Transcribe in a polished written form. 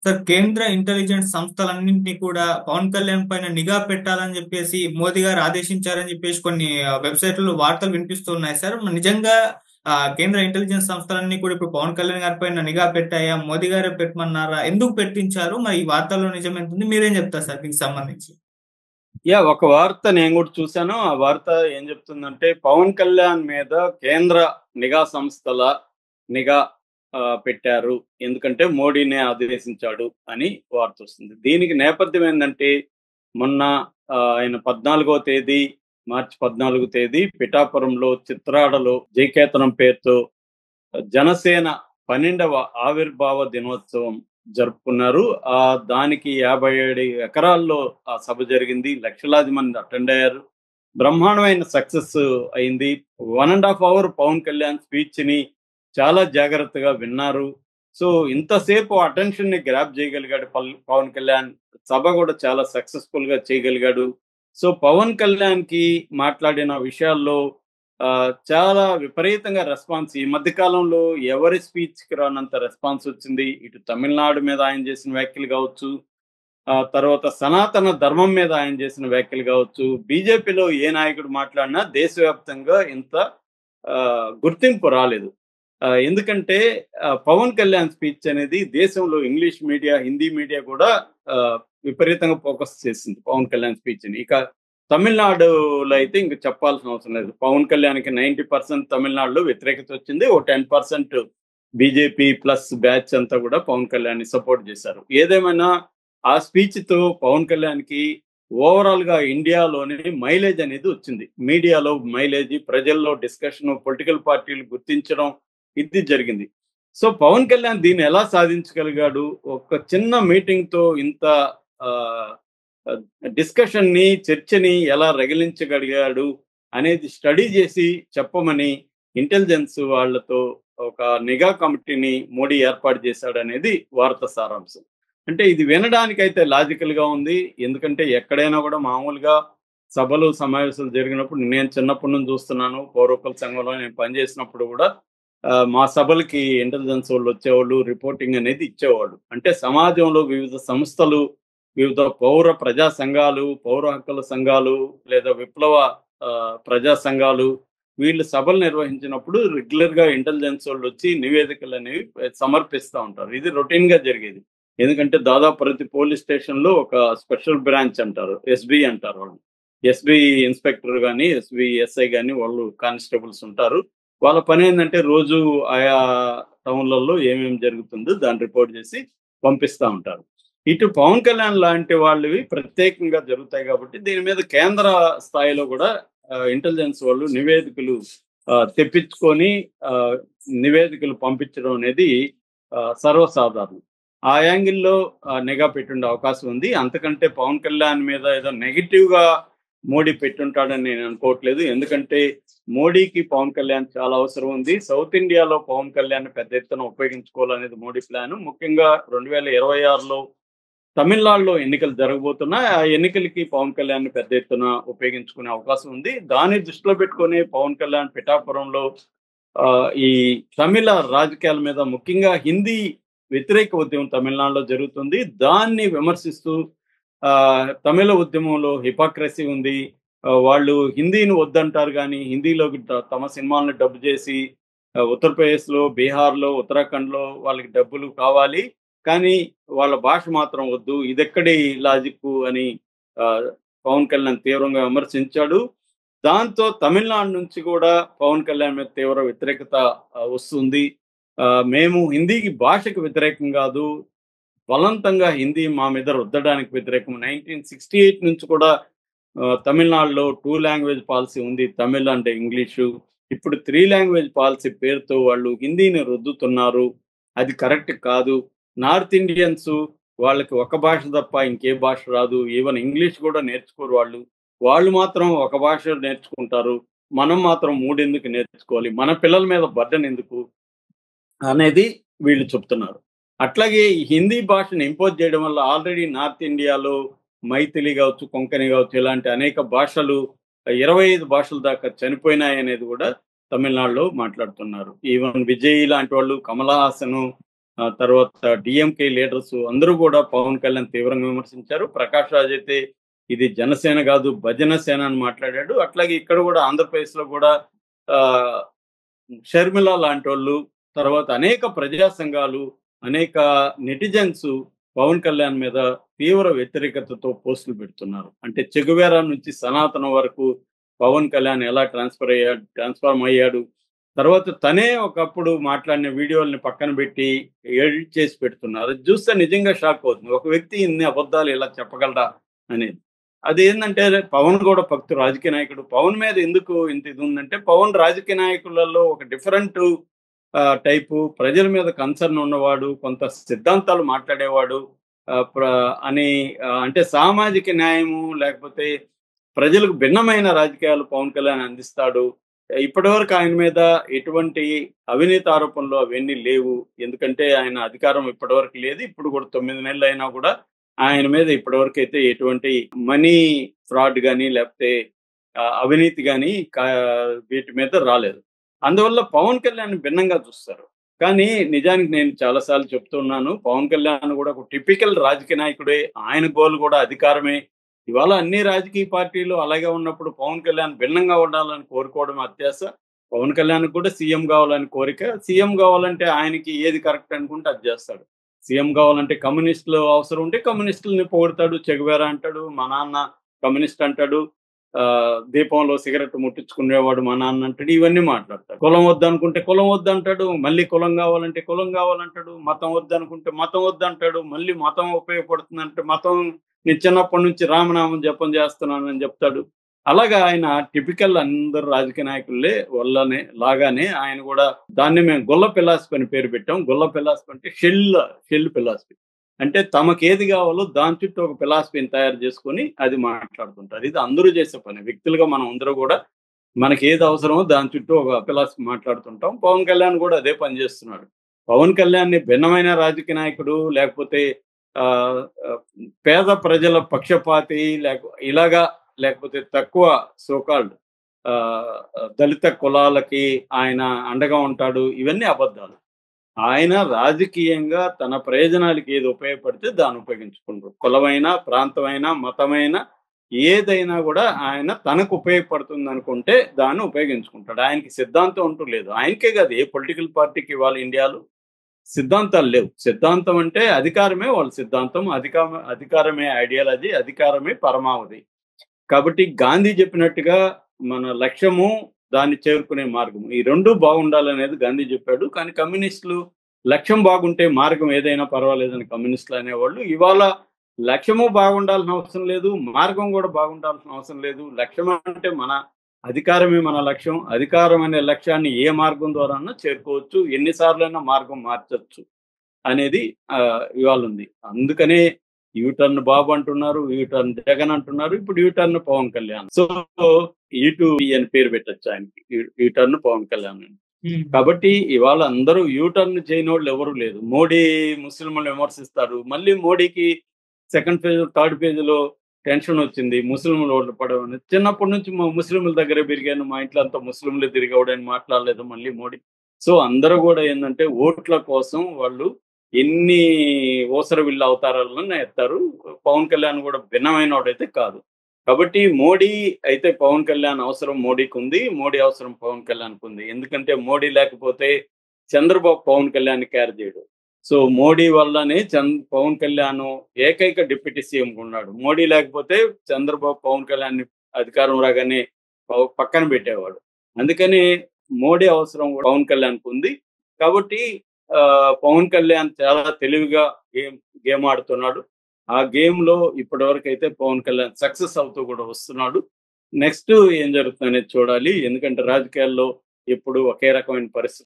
Sir, కేంద్ర intelligence సంస్థలన్నింటినీ కూడా పవన్ కళ్యాణ్ పైన నిఘా పెట్టాలని చెప్పేసి మోదీ గారు ఆదేశించారని చెప్పేసి కొన్ని వెబ్సైట్లలో వార్తలు వినిపిస్తున్నాయి సార్. మరి నిజంగా కేంద్ర ఇంటెలిజెన్స్ సంస్థలన్నీ కూడా ఇప్పుడు పవన్ కళ్యాణ్ గారి పైన నిఘా పెట్టాయా? మోదీ గారే పెట్టమన్నారా? ఎందుకు పెట్టించారు? మరి ఈ వార్తల్లో నిజం ఎంత ఉంది? మీరేం చెప్తారు సార్ దీనికి సంబంధించి? ఒక వార్త నేను కూడా చూశాను. ఆ వార్త ఏం చెప్తుందంటే పవన్ కళ్యాణ్ మీద కేంద్ర నిఘా సంస్థల నిఘా పెట్టారు. ఎందుకంటే మోడీనే ఆదేశించాడు అని వార్త వస్తుంది. దీనికి నేపథ్యం ఏందంటే మొన్న ఆయన 14వ తేదీ మార్చి 14 తేదీ పిఠాపురంలో చిత్రాడలో జయకేతనం పేరుతో జనసేన 12వ ఆవిర్భావ దినోత్సవం జరుపుకున్నారు. దానికి 57 ఎకరాల్లో ఆ సభ జరిగింది. లక్షలాది మంది అటెండ్ అయ్యారు. బ్రహ్మాండమైన సక్సెస్ అయింది. 1.5 అవర్ పవన్ కళ్యాణ్ స్పీచ్ ని చాలా జాగ్రత్తగా విన్నారు. సో ఇంతసేపు అటెన్షన్ ని గ్రాప్ చేయగలిగాడు పవన్ కళ్యాణ్. సభ కూడా చాలా సక్సెస్ఫుల్ గా చేయగలిగాడు. సో పవన్ కళ్యాణ్ కి మాట్లాడిన విషయాల్లో చాలా విపరీతంగా రెస్పాన్స్ ఈ మధ్య కాలంలో ఎవరి స్పీచ్ కి రానంత రెస్పాన్స్ వచ్చింది. ఇటు తమిళనాడు మీద ఆయన చేసిన వ్యాఖ్యలు కావచ్చు, తర్వాత సనాతన ధర్మం మీద ఆయన చేసిన వ్యాఖ్యలు కావచ్చు, బీజేపీలో ఏ నాయకుడు మాట్లాడినా దేశవ్యాప్తంగా ఇంత గుర్తింపు రాలేదు. ఎందుకంటే పవన్ కళ్యాణ్ స్పీచ్ అనేది దేశంలో ఇంగ్లీష్ మీడియా, హిందీ మీడియా కూడా విపరీతంగా ఫోకస్ చేసింది పవన్ కళ్యాణ్ స్పీచ్ ని. ఇక తమిళనాడులో అయితే ఇంక చెప్పాల్సిన అవసరం లేదు. పవన్ కళ్యాణ్కి 90% తమిళనాడులో వ్యతిరేకత వచ్చింది. ఓ 10% బీజేపీ ప్లస్ బ్యాచ్ అంతా కూడా పవన్ కళ్యాణ్ ని సపోర్ట్ చేశారు. ఏదేమైనా ఆ స్పీచ్ తో పవన్ కళ్యాణ్ కి ఓవరాల్ గా ఇండియాలోనే మైలేజ్ అనేది వచ్చింది. మీడియాలో మైలేజ్, ప్రజల్లో డిస్కషన్, పొలిటికల్ పార్టీలు గుర్తించడం ఇది జరిగింది. సో పవన్ కళ్యాణ్ దీన్ని ఎలా సాధించగలిగాడు? ఒక చిన్న మీటింగ్ తో ఇంత డిస్కషన్ ని, చర్చని ఎలా రగిలించగలిగాడు అనేది స్టడీ చేసి చెప్పమని ఇంటెలిజెన్స్ వాళ్ళతో ఒక నిఘా కమిటీని మోడీ ఏర్పాటు చేశాడు అనేది వార్త సారాంశం. అంటే ఇది వినడానికైతే లాజికల్ గా ఉంది. ఎందుకంటే ఎక్కడైనా కూడా మామూలుగా సభలు సమావేశాలు జరిగినప్పుడు నేను చిన్నప్పటి నుంచి చూస్తున్నాను. పౌరకుల సంఘంలో నేను పనిచేసినప్పుడు కూడా మా సభలకి ఇంటెలిజెన్స్ వాళ్ళు వచ్చేవాళ్ళు, రిపోర్టింగ్ అనేది ఇచ్చేవాళ్ళు. అంటే సమాజంలో వివిధ సంస్థలు, వివిధ పౌర ప్రజా సంఘాలు, పౌర హక్కుల సంఘాలు లేదా విప్లవ ప్రజా సంఘాలు వీళ్ళు సభలు నిర్వహించినప్పుడు రెగ్యులర్ గా ఇంటెలిజెన్స్ వాళ్ళు వచ్చి నివేదికలు అనేవి సమర్పిస్తూ ఉంటారు. ఇది రొటీన్ గా జరిగేది. ఎందుకంటే దాదాపు ప్రతి పోలీస్ స్టేషన్ లో ఒక స్పెషల్ బ్రాంచ్ అంటారు, ఎస్బి అంటారు వాళ్ళు. ఎస్బి ఇన్స్పెక్టర్ కానీ, ఎస్బి ఎస్ఐ కానీ వాళ్ళు కానిస్టేబుల్స్ ఉంటారు. వాళ్ళ పని ఏంటంటే రోజు ఆయా టౌన్లలో ఏమేమి జరుగుతుందో దాన్ని రిపోర్ట్ చేసి పంపిస్తూ ఉంటారు. ఇటు పవన్ కళ్యాణ్ లాంటి వాళ్ళవి ప్రత్యేకంగా జరుగుతాయి కాబట్టి దీని మీద కేంద్ర స్థాయిలో కూడా ఇంటెలిజెన్స్ వాళ్ళు నివేదికలు తెప్పించుకొని నివేదికలు పంపించడం అనేది సర్వసాధారణం. ఆ యాంగిల్లో నిఘా పెట్టుండే అవకాశం ఉంది. అంతకంటే పవన్ కళ్యాణ్ మీద ఏదో నెగిటివ్ గా మోడీ పెట్టుంటాడని నేను అనుకోవట్లేదు. ఎందుకంటే మోడీకి పవన్ కళ్యాణ్ చాలా అవసరం ఉంది. సౌత్ ఇండియాలో పవన్ కళ్యాణ్ పెద్ద ఎత్తున ఉపయోగించుకోవాలనేది మోడీ ప్లాన్. ముఖ్యంగా 2026లో తమిళనాడులో ఎన్నికలు జరగబోతున్నాయి. ఆ ఎన్నికలకి పవన్ కళ్యాణ్ పెద్ద ఎత్తున ఉపయోగించుకునే అవకాశం ఉంది. దాన్ని దృష్టిలో పెట్టుకుని పవన్ కళ్యాణ్ పిఠాపురంలో ఈ తమిళ రాజకీయాల మీద, ముఖ్యంగా హిందీ వ్యతిరేక ఉద్యమం తమిళనాడులో జరుగుతుంది. దాన్ని విమర్శిస్తూ తమిళ ఉద్యమంలో హిపోక్రసీ ఉంది, వాళ్ళు హిందీని వద్దంటారు కానీ హిందీలోకి తమ సినిమాలను డబ్ చేసి ఉత్తరప్రదేశ్లో, బీహార్లో, ఉత్తరాఖండ్లో వాళ్ళకి డబ్బులు కావాలి కానీ వాళ్ళ భాష మాత్రం వద్దు, ఇదెక్కడి లాజిక్ అని పవన్ కళ్యాణ్ తీవ్రంగా విమర్శించాడు. దాంతో తమిళనాడు నుంచి కూడా పవన్ కళ్యాణ్ మీద తీవ్ర వ్యతిరేకత వస్తుంది. మేము హిందీకి భాషకు వ్యతిరేకం కాదు, బలవంతంగా హిందీ మా మీద రుద్దడానికి వ్యతిరేకం. 1968 నుంచి కూడా తమిళనాడులో 2 లాంగ్వేజ్ పాలసీ ఉంది, తమిళ్ అంటే ఇంగ్లీషు. ఇప్పుడు 3 లాంగ్వేజ్ పాలసీ పేరుతో వాళ్ళు హిందీని రుద్దుతున్నారు, అది కరెక్ట్ కాదు. నార్త్ ఇండియన్స్ వాళ్ళకి ఒక భాష తప్ప ఇంకే భాష రాదు, ఈవెన్ ఇంగ్లీష్ కూడా నేర్చుకోరు వాళ్ళు. వాళ్ళు మాత్రం ఒక భాష నేర్చుకుంటారు, మనం మాత్రం 3 ఎందుకు నేర్చుకోవాలి, మన పిల్లల మీద బర్డెన్ ఎందుకు అనేది వీళ్ళు చెప్తున్నారు. అట్లాగే హిందీ భాషను ఇంపోజ్ చేయడం వల్ల ఆల్రెడీ నార్త్ ఇండియాలో మైథిలి కావచ్చు, కొంకణి కావచ్చు, ఇలాంటి అనేక భాషలు 25 భాషల దాకా చనిపోయినాయి అనేది కూడా తమిళనాడులో మాట్లాడుతున్నారు. ఈవెన్ విజయ్ లాంటి వాళ్ళు, కమల్ హాసన్, తర్వాత డిఎంకే లీడర్స్ అందరూ కూడా పవన్ కళ్యాణ్ తీవ్రంగా విమర్శించారు. ప్రకాష్ రాజ్ అయితే ఇది జనసేన కాదు భజన సేన అని మాట్లాడాడు. అట్లాగే ఇక్కడ కూడా ఆంధ్రప్రదేశ్‌లో కూడా ఆహ్, షర్మిల లాంటోళ్ళు, తర్వాత అనేక ప్రజా సంఘాలు, అనేక నెటిజన్స్ పవన్ కళ్యాణ్ మీద తీవ్ర వ్యతిరేకతతో పోస్టులు పెడుతున్నారు. అంటే చెగువేరా నుంచి సనాతనం వరకు పవన్ కళ్యాణ్ ఎలా ట్రాన్స్‌ఫార్మ్ అయ్యాడు. తర్వాత తనే ఒకప్పుడు మాట్లాడిన వీడియోలని పక్కన పెట్టి ఎడిట్ చేసి పెడుతున్నారు. అది చూస్తే నిజంగా షాక్ అవుతుంది. ఒక వ్యక్తి ఇన్ని అబద్ధాలు ఇలా చెప్పగలడా అనేది. అదేందంటే పవన్ కూడా రాజకీయ నాయకుడు. పవన్ మీద ఎందుకు ఇంత ఇది ఉందంటే పవన్ రాజకీయ నాయకులలో ఒక డిఫరెంట్ టైపు ప్రజల మీద కన్సర్న్ ఉన్నవాడు, కొంత సిద్ధాంతాలు మాట్లాడేవాడు అని అంటే సామాజిక న్యాయము లేకపోతే ప్రజలకు భిన్నమైన రాజకీయాలు పవన్ కళ్యాణ్ అందిస్తాడు. ఇప్పటివరకు ఆయన మీద ఎటువంటి అవినీతి ఆరోపణలు అవన్నీ లేవు. ఎందుకంటే ఆయన అధికారం ఇప్పటివరకు లేదు. ఇప్పుడు కూడా 9 నెలలు అయినా కూడా ఆయన మీద ఇప్పటివరకు అయితే ఎటువంటి మనీ ఫ్రాడ్ గాని లేకపోతే అవినీతి గాని వీటి మీద రాలేదు. అందువల్ల పవన్ కళ్యాణ్ భిన్నంగా చూస్తారు. కానీ నిజానికి నేను చాలా సార్లు చెప్తున్నాను. పవన్ కళ్యాణ్ కూడా ఒక టిపికల్ రాజకీయ నాయకుడే. ఆయన గోల్ కూడా అధికారమే. ఇవాళ అన్ని రాజకీయ పార్టీలు అలాగే ఉన్నప్పుడు పవన్ కళ్యాణ్ భిన్నంగా ఉండాలని కోరుకోవడం అత్యాశ. పవన్ కళ్యాణ్ కూడా సీఎం కావాలని కోరిక. సీఎం కావాలంటే ఆయనకి ఏది కరెక్ట్ అనుకుంటే అది చేస్తాడు. సీఎం కావాలంటే కమ్యూనిస్టులు అవసరం ఉంటే కమ్యూనిస్టులని పొగుడతాడు. చెగువేరా అంటాడు. మా నాన్న కమ్యూనిస్ట్ అంటాడు. దీపంలో సిగరెట్ ముట్టించుకునేవాడు మా నాన్న అంటాడు. ఇవన్నీ మాట్లాడతాడు. కులం వద్దనుకుంటే కులం వద్దంటాడు. మళ్ళీ కులం కావాలంటే కులం కావాలంటాడు. మతం వద్దనుకుంటే మతం వద్దంటాడు. మళ్ళీ మతం ఉపయోగపడుతుందంటే మతం నేను చిన్నప్పటి నుంచి రామనామం జపం చేస్తున్నానని చెప్తాడు. అలాగా ఆయన టిపికల్ అందరు రాజకీయ నాయకులే లాగానే ఆయన కూడా దాన్ని మేము గొల్ల ఫిలాసఫీ అని పేరు పెట్టాం. గొల్ల ఫిలాసఫీ అంటే షెల్ ఫిలాసఫీ. అంటే తమకేది కావాలో దాని చుట్టూ ఒక ఫిలాసఫీని తయారు చేసుకొని అది మాట్లాడుతుంటారు. ఇది అందరూ చేసే పని. వ్యక్తులుగా మనం అందరూ కూడా మనకి ఏది అవసరమో దాని చుట్టూ ఒక ఫిలాసఫీ మాట్లాడుతుంటాం. పవన్ కళ్యాణ్ కూడా అదే పని చేస్తున్నాడు. పవన్ కళ్యాణ్‌ని భిన్నమైన రాజకీయ నాయకుడు లేకపోతే పేద ప్రజల పక్షపాతి లేకపోతే తక్కువ సోకాల్డ్ దళిత కులాలకి ఆయన అండగా ఉంటాడు. ఇవన్నీ అబద్ధాలు. ఆయన రాజకీయంగా తన ప్రయోజనాలకి ఏది ఉపయోగపడితే దాన్ని ఉపయోగించుకుంటారు. కులమైనా, ప్రాంతమైనా, మతమైనా ఏదైనా కూడా ఆయన తనకు ఉపయోగపడుతుంది అనుకుంటే దాన్ని ఉపయోగించుకుంటాడు. ఆయనకి సిద్ధాంతం అంటూ లేదు. ఆయనకే కాదు ఏ పొలిటికల్ పార్టీకి ఇవాళ ఇండియాలో సిద్ధాంతాలు లేవు. సిద్ధాంతం అంటే అధికారమే వాళ్ళ సిద్ధాంతం. అధికారమే ఐడియాలజీ, అధికారమే పరమావధి. కాబట్టి గాంధీ చెప్పినట్టుగా మన లక్ష్యము దాన్ని చేరుకునే మార్గం ఈ రెండు బాగుండాలనేది గాంధీ చెప్పాడు. కానీ కమ్యూనిస్టులు లక్ష్యం బాగుంటే మార్గం ఏదైనా పర్వాలేదని కమ్యూనిస్టులు అనేవాళ్ళు. ఇవాళ లక్ష్యము బాగుండాల్సిన అవసరం లేదు, మార్గం కూడా బాగుండాల్సిన అవసరం లేదు. లక్ష్యం అంటే మన అధికారమే మన లక్ష్యం. అధికారం అనే లక్ష్యాన్ని ఏ మార్గం ద్వారానో చేరుకోవచ్చు, ఎన్నిసార్లైనా మార్గం మార్చొచ్చు అనేది ఇవాళ ఉంది. అందుకనే యూటర్న్ బాబు అంటున్నారు, యూటర్న్ జగన్ అంటున్నారు, ఇప్పుడు U turn Pawan Kalyan. So U2 అని పేరు పెట్టచ్చు ఆయనకి, యూటర్న్ పవన్ కళ్యాణ్ అని. కాబట్టి ఇవాళ అందరూ యూటర్న్ చేయని వాళ్ళు ఎవరు లేదు. మోడీ ముస్లింలను విమర్శిస్తారు. మళ్ళీ మోడీకి సెకండ్ ఫేజ్ థర్డ్ ఫేజ్ లో టెన్షన్ వచ్చింది. ముస్లింలు ఓట్లు పడవని. చిన్నప్పటి నుంచి మా ముస్లింల దగ్గర పెరిగాను, మా ఇంట్లో అంతా ముస్లింలు తిరిగవడని మాట్లాడలేదు మళ్ళీ మోడీ. సో అందరూ కూడా ఏంటంటే ఓట్ల కోసం వాళ్ళు ఎన్ని ఓసరవిల్లు అవతారాలను ఎత్తారు. పవన్ కళ్యాణ్ కూడా భిన్నమైన వాడైతే కాదు. కాబట్టి మోడీ అయితే పవన్ కళ్యాణ్ అవసరం మోడీకి ఉంది, మోడీ అవసరం పవన్ కళ్యాణ్కి ఉంది. ఎందుకంటే మోడీ లేకపోతే చంద్రబాబు పవన్ కళ్యాణ్ క్యారీ చేయడు. సో మోడీ వల్లనే పవన్ కళ్యాణ్ ఏకైక డిప్యూటీ సీఎం ఉన్నాడు. మోడీ లేకపోతే చంద్రబాబు పవన్ కళ్యాణ్ అధికారం రాగానే పక్కన పెట్టేవాడు. అందుకని మోడీ అవసరం పవన్ కళ్యాణ్కి ఉంది. కాబట్టి పవన్ కళ్యాణ్ చాలా తెలివిగా గేమ్ ఆడుతున్నాడు. ఆ గేమ్ లో ఇప్పటి వరకు అయితే పవన్ కళ్యాణ్ సక్సెస్ అవుతూ కూడా వస్తున్నాడు. నెక్స్ట్ ఏం జరుగుతుందనేది చూడాలి. ఎందుకంటే రాజకీయాల్లో ఎప్పుడు ఒకే రకమైన పరిస్థితి